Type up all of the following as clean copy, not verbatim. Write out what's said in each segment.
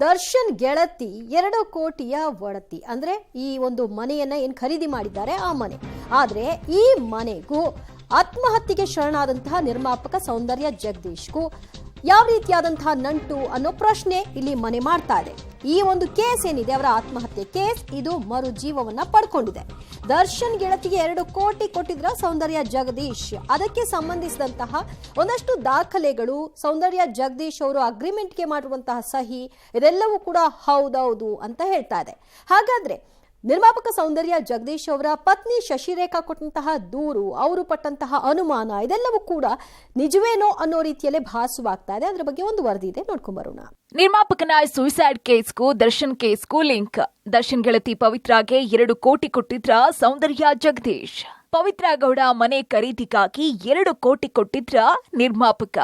ದರ್ಶನ್ ಗೆಳತಿ 2 ಕೋಟಿಯ ಒಡತಿ ಅಂದ್ರೆ ಈ ಒಂದು ಮನೆಯನ್ನ ಏನ್ ಖರೀದಿ ಮಾಡಿದ್ದಾರೆ ಆ ಮನೆ. ಆದ್ರೆ ಈ ಮನೆಗೂ ಆತ್ಮಹತ್ಯೆಗೆ ಶರಣಾದಂತಹ ನಿರ್ಮಾಪಕ ಸೌಂದರ್ಯ ಜಗದೀಶ್ಗೂ ಯಾವ ರೀತಿಯಾದಂತಹ ನಂಟು ಅನ್ನೋ ಪ್ರಶ್ನೆ ಇಲ್ಲಿ ಮನೆ ಮಾಡ್ತಾ ಇದೆ. ಈ ಒಂದು ಕೇಸ್ ಏನಿದೆ, ಅವರ ಆತ್ಮಹತ್ಯೆ ಕೇಸ್, ಇದು ಮರು ಜೀವವನ್ನ ಪಡ್ಕೊಂಡಿದೆ. ದರ್ಶನ್ ಗೆಳತಿಗೆ 2 ಕೋಟಿ ಕೊಟ್ಟಿದ್ರ ಸೌಂದರ್ಯ ಜಗದೀಶ್. ಅದಕ್ಕೆ ಸಂಬಂಧಿಸಿದಂತಹ ಒಂದಷ್ಟು ದಾಖಲೆಗಳು, ಸೌಂದರ್ಯ ಜಗದೀಶ್ ಅವರು ಅಗ್ರಿಮೆಂಟ್ಗೆ ಮಾಡಿರುವಂತಹ ಸಹಿ, ಇದೆಲ್ಲವೂ ಕೂಡ ಹೌದೌದು ಅಂತ ಹೇಳ್ತಾ ಇದೆ. ಹಾಗಾದ್ರೆ ನಿರ್ಮಾಪಕ ಸೌಂದರ್ಯ ಜಗದೀಶ್ ಅವರ ಪತ್ನಿ ಶಶಿರೇಖಾ ಕೊಟ್ಟಂತಹ ದೂರು, ಅವರು ಪಟ್ಟಂತಹ ಅನುಮಾನ, ಇದೆಲ್ಲವೂ ಕೂಡ ನಿಜವೇನೋ ಅನ್ನೋ ರೀತಿಯಲ್ಲೇ ಭಾಸವಾಗ್ತಾ ಇದೆ. ಅದರ ಬಗ್ಗೆ ಒಂದು ವರದಿ ಇದೆ, ನೋಡ್ಕೊಂಡ್ ಬರೋಣ. ನಿರ್ಮಾಪಕನ ಸೂಸೈಡ್ ಕೇಸ್ಗೂ ದರ್ಶನ್ ಕೇಸ್ಗೂ ಲಿಂಕ್. ದರ್ಶನ್ ಗೆಳತಿ ಪವಿತ್ರಾಗೆ 2 ಕೋಟಿ ಕೊಟ್ಟಿದ್ರ ಸೌಂದರ್ಯ ಜಗದೀಶ್. ಪವಿತ್ರ ಗೌಡ ಮನೆ ಖರೀದಿಗಾಗಿ 2 ಕೋಟಿ ಕೊಟ್ಟಿದ್ರ ನಿರ್ಮಾಪಕ.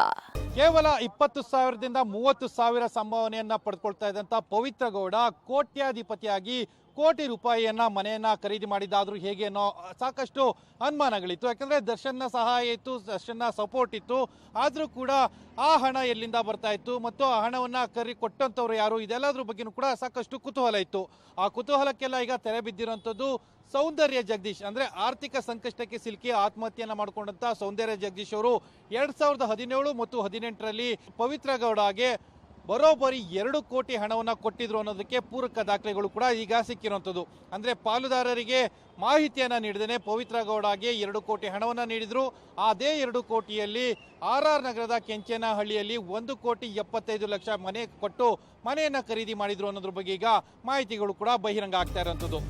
ಕೇವಲ 20,000ದಿಂದ 30,000 ಸಂಭಾವನೆಯನ್ನ ಪಡೆದುಕೊಳ್ತಾ ಇದ್ದಂತ ಪವಿತ್ರ ಗೌಡ ಕೋಟ್ಯಾಧಿಪತಿಯಾಗಿ ಕೋಟಿ ರೂಪಾಯಿಯನ್ನ ಮನೆಯನ್ನ ಖರೀದಿ ಮಾಡಿದ್ದಾದ್ರೂ ಹೇಗೆ ಅನ್ನೋ ಸಾಕಷ್ಟು ಅನುಮಾನಗಳಿತ್ತು. ಯಾಕಂದ್ರೆ ದರ್ಶನ್ನ ಸಹಾಯ ಇತ್ತು, ದರ್ಶನ್ನ ಸಪೋರ್ಟ್ ಇತ್ತು. ಆದ್ರೂ ಕೂಡ ಆ ಹಣ ಎಲ್ಲಿಂದ ಬರ್ತಾ ಇತ್ತು ಮತ್ತು ಆ ಹಣವನ್ನ ಕೊಟ್ಟಂತವ್ರು ಯಾರು, ಇದೆಲ್ಲದ್ರ ಬಗ್ಗೆನೂ ಕೂಡ ಸಾಕಷ್ಟು ಕುತೂಹಲ ಇತ್ತು. ಆ ಕುತೂಹಲಕ್ಕೆಲ್ಲ ಈಗ ತೆರೆ ಬಿದ್ದಿರುವಂತದ್ದು ಸೌಂದರ್ಯ ಜಗದೀಶ್. ಅಂದ್ರೆ ಆರ್ಥಿಕ ಸಂಕಷ್ಟಕ್ಕೆ ಸಿಲುಕಿ ಆತ್ಮಹತ್ಯೆಯನ್ನ ಮಾಡಿಕೊಂಡಂತ ಸೌಂದರ್ಯ ಜಗದೀಶ್ ಅವರು 2017 ಮತ್ತು 2018ರಲ್ಲಿ ಪವಿತ್ರ ಗೌಡಗೆ ಬರೋಬ್ಬರಿ 2 ಕೋಟಿ ಹಣವನ್ನ ಕೊಟ್ಟಿದ್ರು ಅನ್ನೋದಕ್ಕೆ ಪೂರಕ ದಾಖಲೆಗಳು ಕೂಡ ಈಗ ಸಿಕ್ಕಿರುವಂಥದ್ದು. ಅಂದ್ರೆ ಪಾಲುದಾರರಿಗೆ ಮಾಹಿತಿಯನ್ನ ನೀಡಿದೇನೆ ಪವಿತ್ರ ಗೌಡಗೆ 2 ಕೋಟಿ ಹಣವನ್ನ ನೀಡಿದ್ರು. ಅದೇ 2 ಕೋಟಿಯಲ್ಲಿ RR ನಗರದ ಕೆಂಚನಹಳ್ಳಿಯಲ್ಲಿ 1,75,00,000 ಮನೆ ಕೊಟ್ಟು ಮನೆಯನ್ನ ಖರೀದಿ ಮಾಡಿದ್ರು ಅನ್ನೋದ್ರ ಬಗ್ಗೆ ಈಗ ಮಾಹಿತಿಗಳು ಕೂಡ ಬಹಿರಂಗ ಆಗ್ತಾ ಇರುವಂಥದ್ದು.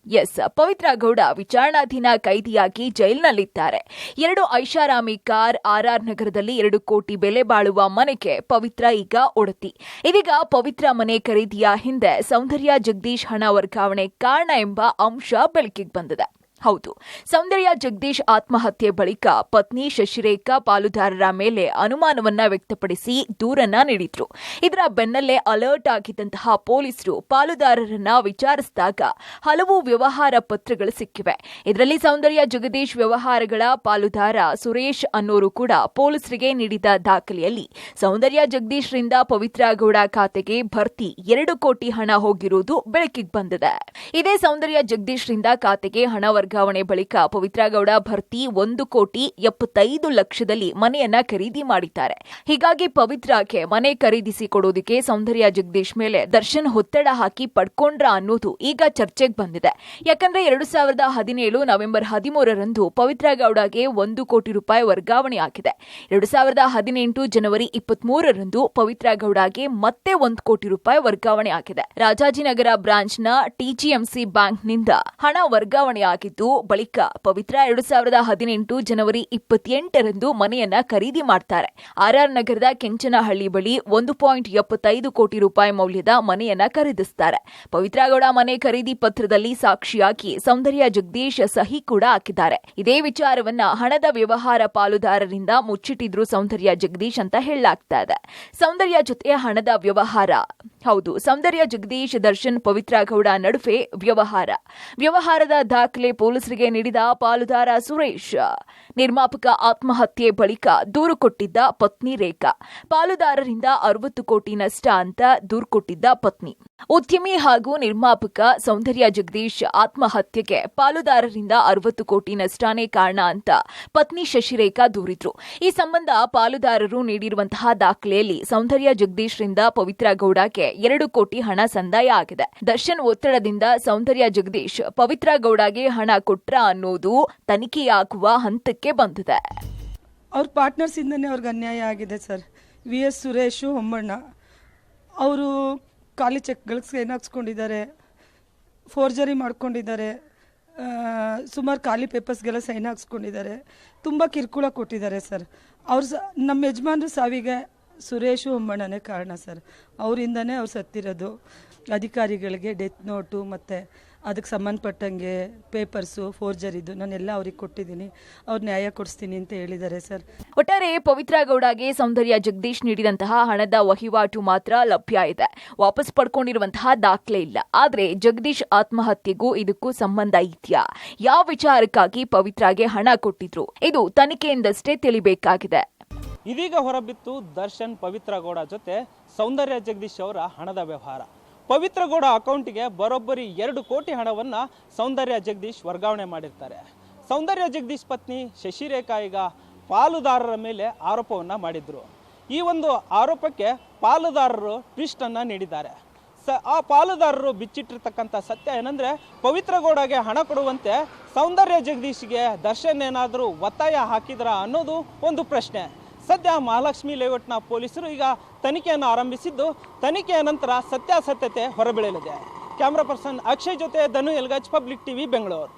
ಎಸ್, ಪವಿತ್ರ ಗೌಡ ವಿಚಾರಣಾಧೀನ ಕೈದಿಯಾಗಿ ಜೈಲಿನಲ್ಲಿದ್ದಾರೆ. 2 ಐಷಾರಾಮಿ ಕಾರ್, RR ನಗರದಲ್ಲಿ 2 ಕೋಟಿ ಬೆಲೆ ಬಾಳುವ ಮನೆಗೆ ಪವಿತ್ರ ಈಗ ಒಡತಿ. ಇದೀಗ ಪವಿತ್ರ ಮನೆ ಖರೀದಿಯ ಹಿಂದೆ ಸೌಂದರ್ಯ ಜಗದೀಶ್ ಹಣ ವರ್ಗಾವಣೆ ಕಾರಣ ಎಂಬ ಅಂಶ ಬೆಳಕಿಗೆ ಬಂದಿದೆ. ಹೌದು, ಸೌಂದರ್ಯ ಜಗದೀಶ್ ಆತ್ಮಹತ್ಯೆ ಬಳಿಕ ಪತ್ನಿ ಶಶಿರೇಖಾ ಪಾಲುದಾರರ ಮೇಲೆ ಅನುಮಾನವನ್ನ ವ್ಯಕ್ತಪಡಿಸಿ ದೂರನ್ನ ನೀಡಿದ್ರು. ಇದರ ಬೆನ್ನಲ್ಲೇ ಅಲರ್ಟ್ ಆಗಿದ್ದಂತಹ ಪೊಲೀಸರು ಪಾಲುದಾರರನ್ನ ವಿಚಾರಿಸಿದಾಗ ಹಲವು ವ್ಯವಹಾರ ಪತ್ರಗಳು ಸಿಕ್ಕಿವೆ. ಇದರಲ್ಲಿ ಸೌಂದರ್ಯ ಜಗದೀಶ್ ವ್ಯವಹಾರಗಳ ಪಾಲುದಾರ ಸುರೇಶ್ ಅನ್ನೋರು ಕೂಡ ಪೊಲೀಸರಿಗೆ ನೀಡಿದ ದಾಖಲೆಯಲ್ಲಿ ಸೌಂದರ್ಯ ಜಗದೀಶ್ ರಿಂದ ಪವಿತ್ರ ಗೌಡ ಖಾತೆಗೆ ಭರ್ತಿ 2 ಕೋಟಿ ಹಣ ಹೋಗಿರುವುದು ಬೆಳಕಿಗೆ ಬಂದಿದೆ. ಇದೇ ಸೌಂದರ್ಯ ಜಗದೀಶ್ ರಿಂದ ಖಾತೆಗೆ ಹಣ ವರ್ಗಾವಣೆ ಬಳಿಕ ಪವಿತ್ರ ಗೌಡ ಭರ್ತಿ 1,75,00,000ದಲ್ಲಿ ಮನೆಯನ್ನ ಖರೀದಿ ಮಾಡಿದ್ದಾರೆ. ಹೀಗಾಗಿ ಪವಿತ್ರಕ್ಕೆ ಮನೆ ಖರೀದಿಸಿ ಕೊಡೋದಕ್ಕೆ ಸೌಂದರ್ಯ ಜಗದೀಶ್ ಮೇಲೆ ದರ್ಶನ್ ಒತ್ತಡ ಹಾಕಿ ಪಡ್ಕೊಂಡ್ರ ಅನ್ನೋದು ಈಗ ಚರ್ಚೆಗೆ ಬಂದಿದೆ. ಯಾಕಂದ್ರೆ 2017 ನವೆಂಬರ್ 13ರಂದು ಪವಿತ್ರ ಗೌಡಗೆ 1 ಕೋಟಿ ರೂಪಾಯಿ ವರ್ಗಾವಣೆ ಆಗಿದೆ. 2018 ಜನವರಿ 23ರಂದು ಪವಿತ್ರ ಗೌಡಗೆ ಮತ್ತೆ 1 ಕೋಟಿ ರೂಪಾಯಿ ವರ್ಗಾವಣೆ ಆಗಿದೆ. ರಾಜಾಜಿನಗರ ಬ್ರಾಂಚ್ನ TGMC ಬ್ಯಾಂಕ್ನಿಂದ ಹಣ ವರ್ಗಾವಣೆಯಾಗಿದ್ದು ಬಳಿಕ ಪವಿತ್ರ 2018 ಜನವರಿ 28ರಂದು ಮನೆಯನ್ನ ಖರೀದಿ ಮಾಡ್ತಾರೆ. RR ನಗರದ ಕೆಂಚನಹಳ್ಳಿ ಬಳಿ 1.75 ಕೋಟಿ ರೂಪಾಯಿ ಮೌಲ್ಯದ ಮನೆಯನ್ನ ಖರೀದಿಸುತ್ತಾರೆ. ಪವಿತ್ರ ಗೌಡ ಮನೆ ಖರೀದಿ ಪತ್ರದಲ್ಲಿ ಸಾಕ್ಷಿಯಾಗಿ ಸೌಂದರ್ಯ ಜಗದೀಶ್ ಸಹಿ ಕೂಡ ಹಾಕಿದ್ದಾರೆ. ಇದೇ ವಿಚಾರವನ್ನ ಹಣದ ವ್ಯವಹಾರ ಪಾಲುದಾರರಿಂದ ಮುಚ್ಚಿಟ್ಟಿದ್ರು ಸೌಂದರ್ಯ ಜಗದೀಶ್ ಅಂತ ಹೇಳಲಾಗ್ತಾ ಇದೆ. ಸೌಂದರ್ಯ ಜೊತೆ ಹಣದ ವ್ಯವಹಾರ. ಹೌದು, ಸೌಂದರ್ಯ ಜಗದೀಶ್, ದರ್ಶನ್, ಪವಿತ್ರ ಗೌಡ ನಡುವೆ ವ್ಯವಹಾರದ ದಾಖಲೆ ಪೊಲೀಸರಿಗೆ ನೀಡಿದ ಪಾಲುದಾರ ಸುರೇಶ್. ನಿರ್ಮಾಪಕ ಆತ್ಮಹತ್ಯೆ ಬಳಿಕ ದೂರು ಕೊಟ್ಟಿದ್ದ ಪತ್ನಿ ರೇಖಾ. ಪಾಲುದಾರರಿಂದ 60 ಕೋಟಿ ನಷ್ಟ ಅಂತ ದೂರು ಕೊಟ್ಟಿದ್ದ ಪತ್ನಿ. ಉದ್ಯಮಿ ಹಾಗೂ ನಿರ್ಮಾಪಕ ಸೌಂದರ್ಯ ಜಗದೀಶ್ ಆತ್ಮಹತ್ಯೆಗೆ ಪಾಲುದಾರರಿಂದ 60 ಕೋಟಿ ನಷ್ಟನೇ ಕಾರಣ ಅಂತ ಪತ್ನಿ ಶಶಿರೇಖಾ ದೂರಿದ್ರು. ಈ ಸಂಬಂಧ ಪಾಲುದಾರರು ನೀಡಿರುವಂತಹ ದಾಖಲೆಯಲ್ಲಿ ಸೌಂದರ್ಯ ಜಗದೀಶ್ ರಿಂದ ಪವಿತ್ರ ಗೌಡಗೆ 2 ಕೋಟಿ ಹಣ ಸಂದಾಯ ಆಗಿದೆ. ದರ್ಶನ್ ಒತ್ತಡದಿಂದ ಸೌಂದರ್ಯ ಜಗದೀಶ್ ಪವಿತ್ರ ಗೌಡಗೆ ಹಣ ಕೊಟ್ರ ಅನ್ನೋದು ತನಿಖೆಯಾಗುವ ಹಂತಕ್ಕೆ ಬಂದಿದೆ. ಅವ್ರ ಪಾರ್ಟ್ನರ್ಸ್ ಇಂದನೇ ಅವ್ರಿಗೆ ಅನ್ಯಾಯ ಆಗಿದೆ ಸರ್. VS ಸುರೇಶು ಹೊಮ್ಮಣ್ಣ ಅವರು ಖಾಲಿ ಚೆಕ್ಗಳಿಗೆ ಸೈನ್ ಹಾಕ್ಸ್ಕೊಂಡಿದ್ದಾರೆ, ಫೋರ್ಜರಿ ಮಾಡ್ಕೊಂಡಿದ್ದಾರೆ, ಸುಮಾರು ಖಾಲಿ ಪೇಪರ್ಸ್ಗೆಲ್ಲ ಸೈನ್ ಹಾಕ್ಸ್ಕೊಂಡಿದ್ದಾರೆ, ತುಂಬ ಕಿರುಕುಳ ಕೊಟ್ಟಿದ್ದಾರೆ ಸರ್. ನಮ್ಮ ಯಜಮಾನ್ರ ಸಾವಿಗೆ ಸುರೇಶು ಹೊಮ್ಮಣ್ಣನೇ ಕಾರಣ ಸರ್. ಅವರಿಂದನೇ ಅವ್ರು ಸತ್ತಿರೋದು. ಅಧಿಕಾರಿಗಳಿಗೆ ಡೆತ್ ನೋಟು ಮತ್ತು ಅದಕ್ಕೆ ಸಂಬಂಧಪಟ್ಟಂಗೆ ಪೇಪರ್ಸು ಫೋರ್ಜರಿದು ನಾನೆಲ್ಲ ಅವ್ರಿಗೆ ಕೊಟ್ಟಿದ್ದೀನಿ. ಅವ್ರು ನ್ಯಾಯ ಕೊಡಿಸ್ತೀನಿ ಅಂತ ಹೇಳಿದ್ದಾರೆ ಸರ್. ಒಟ್ಟಾರೆ ಪವಿತ್ರ ಗೌಡಗೆ ಸೌಂದರ್ಯ ಜಗದೀಶ್ ನೀಡಿದಂತಹ ಹಣದ ವಹಿವಾಟು ಮಾತ್ರ ಲಭ್ಯ ಇದೆ. ವಾಪಸ್ ಪಡ್ಕೊಂಡಿರುವಂತಹ ದಾಖಲೆ ಇಲ್ಲ. ಆದ್ರೆ ಜಗದೀಶ್ ಆತ್ಮಹತ್ಯೆಗೂ ಇದಕ್ಕೂ ಸಂಬಂಧ ಇದೆಯಾ? ಯಾವ ವಿಚಾರಕ್ಕಾಗಿ ಪವಿತ್ರಗೆ ಹಣ ಕೊಟ್ಟಿದ್ರು? ಇದು ತನಿಖೆಯಿಂದಷ್ಟೇ ತಿಳಿಬೇಕಾಗಿದೆ. ಇದೀಗ ಹೊರಬಿತ್ತು ದರ್ಶನ್ ಪವಿತ್ರ ಗೌಡ ಜೊತೆ ಸೌಂದರ್ಯ ಜಗದೀಶ್ ಅವರ ಹಣದ ವ್ಯವಹಾರ. ಪವಿತ್ರ ಗೌಡ ಅಕೌಂಟಿಗೆ ಬರೋಬ್ಬರಿ 2 ಕೋಟಿ ಹಣವನ್ನು ಸೌಂದರ್ಯ ಜಗದೀಶ್ ವರ್ಗಾವಣೆ ಮಾಡಿರ್ತಾರೆ. ಸೌಂದರ್ಯ ಜಗದೀಶ್ ಪತ್ನಿ ಶಶಿರೇಖಾ ಈಗ ಪಾಲುದಾರರ ಮೇಲೆ ಆರೋಪವನ್ನು ಮಾಡಿದ್ರು. ಈ ಒಂದು ಆರೋಪಕ್ಕೆ ಪಾಲುದಾರರು ಟ್ವಿಸ್ಟನ್ನು ನೀಡಿದ್ದಾರೆ. ಆ ಪಾಲುದಾರರು ಬಿಚ್ಚಿಟ್ಟಿರ್ತಕ್ಕಂಥ ಸತ್ಯ ಏನಂದರೆ, ಪವಿತ್ರ ಗೌಡಗೆ ಹಣ ಕೊಡುವಂತೆ ಸೌಂದರ್ಯ ಜಗದೀಶ್ಗೆ ದರ್ಶನ್ ಏನಾದರೂ ಒತ್ತಾಯ ಹಾಕಿದ್ರ ಅನ್ನೋದು ಒಂದು ಪ್ರಶ್ನೆ. ಸದ್ಯ ಮಹಾಲಕ್ಷ್ಮಿ ಲೇಔಟ್ನ ಪೊಲೀಸರು ಈಗ ತನಿಖೆಯನ್ನು ಆರಂಭಿಸಿದ್ದು, ತನಿಖೆಯ ನಂತರ ಸತ್ಯಾಸತ್ಯತೆ ಹೊರಬೀಳಲಿದೆ. ಕ್ಯಾಮ್ರಾ ಪರ್ಸನ್ ಅಕ್ಷಯ್ ಜೊತೆ ಧನು ಎಲ್ಗಾಜ್, ಪಬ್ಲಿಕ್ ಟಿವಿ, ಬೆಂಗಳೂರು.